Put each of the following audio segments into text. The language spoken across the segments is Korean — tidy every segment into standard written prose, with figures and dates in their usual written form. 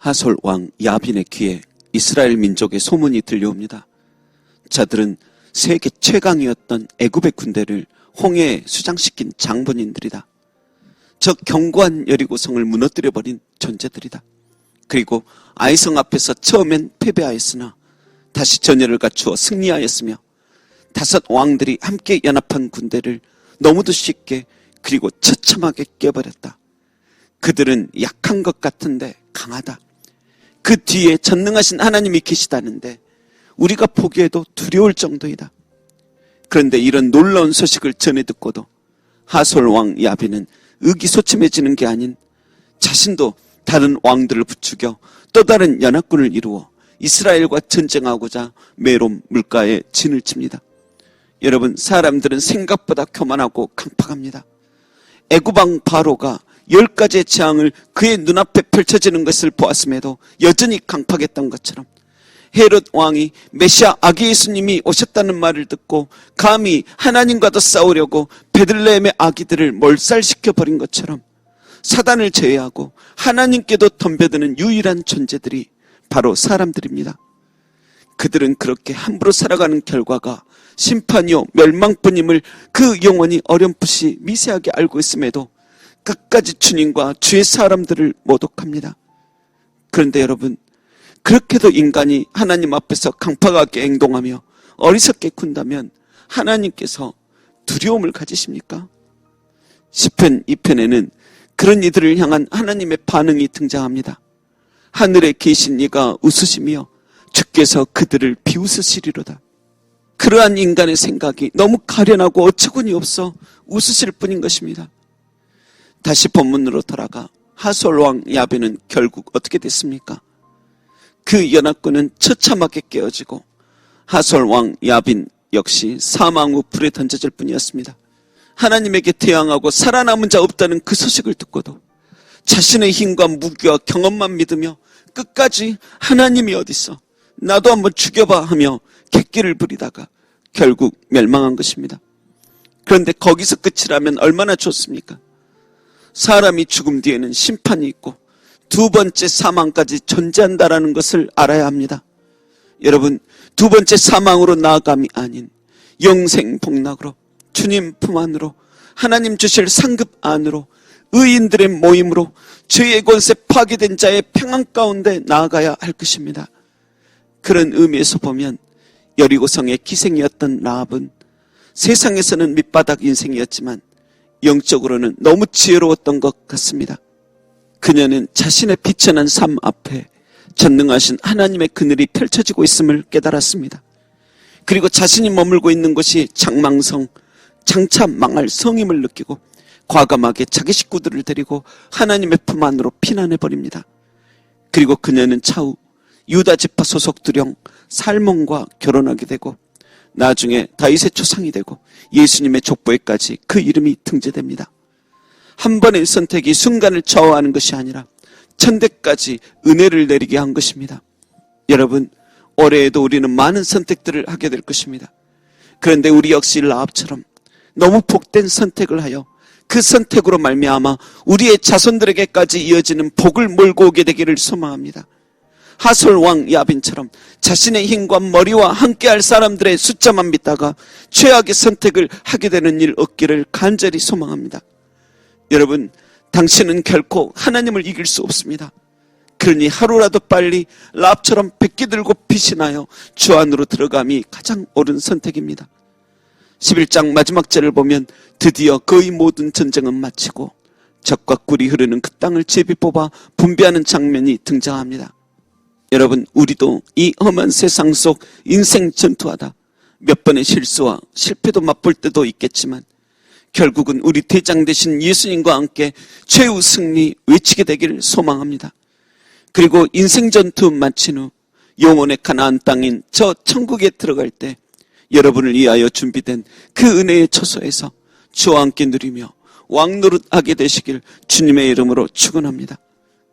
하솔 왕 야빈의 귀에 이스라엘 민족의 소문이 들려옵니다. 자들은 세계 최강이었던 애굽의 군대를 홍해에 수장시킨 장본인들이다. 저 견고한 여리고성을 무너뜨려버린 존재들이다. 그리고 아이성 앞에서 처음엔 패배하였으나 다시 전열을 갖추어 승리하였으며 5 왕들이 함께 연합한 군대를 너무도 쉽게 그리고 처참하게 깨버렸다. 그들은 약한 것 같은데 강하다. 그 뒤에 전능하신 하나님이 계시다는데 우리가 보기에도 두려울 정도이다. 그런데 이런 놀라운 소식을 전해 듣고도 하솔 왕 야빈은 의기소침해지는 게 아닌 자신도 다른 왕들을 부추겨 또 다른 연합군을 이루어 이스라엘과 전쟁하고자 메롬 물가에 진을 칩니다. 여러분, 사람들은 생각보다 교만하고 강팍합니다. 애굽 왕 바로가 10가지의 재앙을 그의 눈앞에 펼쳐지는 것을 보았음에도 여전히 강팍했던 것처럼 헤롯 왕이 메시아 아기 예수님이 오셨다는 말을 듣고 감히 하나님과도 싸우려고 베들레헴의 아기들을 몰살시켜버린 것처럼 사단을 제외하고 하나님께도 덤벼드는 유일한 존재들이 바로 사람들입니다. 그들은 그렇게 함부로 살아가는 결과가 심판이요 멸망뿐임을 그 영혼이 어렴풋이 미세하게 알고 있음에도 끝까지 주님과 주의 사람들을 모독합니다. 그런데 여러분, 그렇게도 인간이 하나님 앞에서 강팍하게 행동하며 어리석게 군다면 하나님께서 두려움을 가지십니까? 시편 2편에는 그런 이들을 향한 하나님의 반응이 등장합니다. 하늘에 계신 이가 웃으시며 주께서 그들을 비웃으시리로다. 그러한 인간의 생각이 너무 가련하고 어처구니 없어 웃으실 뿐인 것입니다. 다시 본문으로 돌아가 하솔 왕 야빈은 결국 어떻게 됐습니까? 그 연합군은 처참하게 깨어지고 하솔 왕 야빈 역시 사망 후 불에 던져질 뿐이었습니다. 하나님에게 대항하고 살아남은 자 없다는 그 소식을 듣고도 자신의 힘과 무기와 경험만 믿으며 끝까지 하나님이 어딨어? 나도 한번 죽여봐 하며 객기를 부리다가 결국 멸망한 것입니다. 그런데 거기서 끝이라면 얼마나 좋습니까? 사람이 죽음 뒤에는 심판이 있고 2번째 사망까지 존재한다라는 것을 알아야 합니다. 여러분, 2번째 사망으로 나아감이 아닌 영생 복락으로 주님 품 안으로 하나님 주실 상급 안으로 의인들의 모임으로 죄의 권세 파괴된 자의 평안 가운데 나아가야 할 것입니다. 그런 의미에서 보면 여리고성의 기생이었던 라합은 세상에서는 밑바닥 인생이었지만 영적으로는 너무 지혜로웠던 것 같습니다. 그녀는 자신의 비천한 삶 앞에 전능하신 하나님의 그늘이 펼쳐지고 있음을 깨달았습니다. 그리고 자신이 머물고 있는 곳이 장망성, 장차 망할 성임을 느끼고 과감하게 자기 식구들을 데리고 하나님의 품 안으로 피난해버립니다. 그리고 그녀는 차후 유다 지파 소속 두령 살몬과 결혼하게 되고 나중에 다윗의 조상이 되고 예수님의 족보에까지 그 이름이 등재됩니다. 한 번의 선택이 순간을 좌우하는 것이 아니라 천대까지 은혜를 내리게 한 것입니다. 여러분, 올해에도 우리는 많은 선택들을 하게 될 것입니다. 그런데 우리 역시 라합처럼 너무 복된 선택을 하여 그 선택으로 말미암아 우리의 자손들에게까지 이어지는 복을 몰고 오게 되기를 소망합니다. 하솔 왕 야빈처럼 자신의 힘과 머리와 함께할 사람들의 숫자만 믿다가 최악의 선택을 하게 되는 일 없기를 간절히 소망합니다. 여러분, 당신은 결코 하나님을 이길 수 없습니다. 그러니 하루라도 빨리 라합처럼 백기 들고 피신하여 주 안으로 들어감이 가장 옳은 선택입니다. 11장 마지막 절을 보면 드디어 거의 모든 전쟁은 마치고 적과 꿀이 흐르는 그 땅을 제비 뽑아 분배하는 장면이 등장합니다. 여러분, 우리도 이 험한 세상 속 인생 전투하다 몇 번의 실수와 실패도 맛볼 때도 있겠지만 결국은 우리 대장 되신 예수님과 함께 최후 승리 외치게 되기를 소망합니다. 그리고 인생 전투 마친 후 영혼의 가나안 땅인 저 천국에 들어갈 때 여러분을 위하여 준비된 그 은혜의 처소에서 주와 함께 누리며 왕노릇하게 되시길 주님의 이름으로 축원합니다.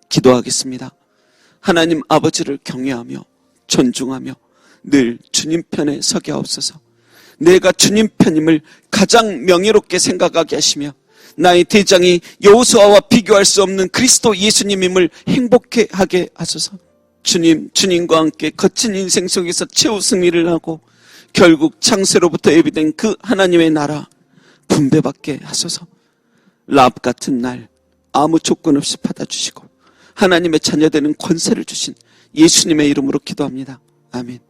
기도하겠습니다. 하나님 아버지를 경외하며 존중하며 늘 주님 편에 서게 하옵소서. 내가 주님 편임을 가장 명예롭게 생각하게 하시며 나의 대장이 여호수아와 비교할 수 없는 그리스도 예수님임을 행복해 하게 하소서. 주님과 함께 거친 인생 속에서 최후 승리를 하고 결국 창세로부터 예비된 그 하나님의 나라 분배받게 하소서. 라합 같은 날 아무 조건 없이 받아주시고 하나님의 자녀되는 권세를 주신 예수님의 이름으로 기도합니다. 아멘.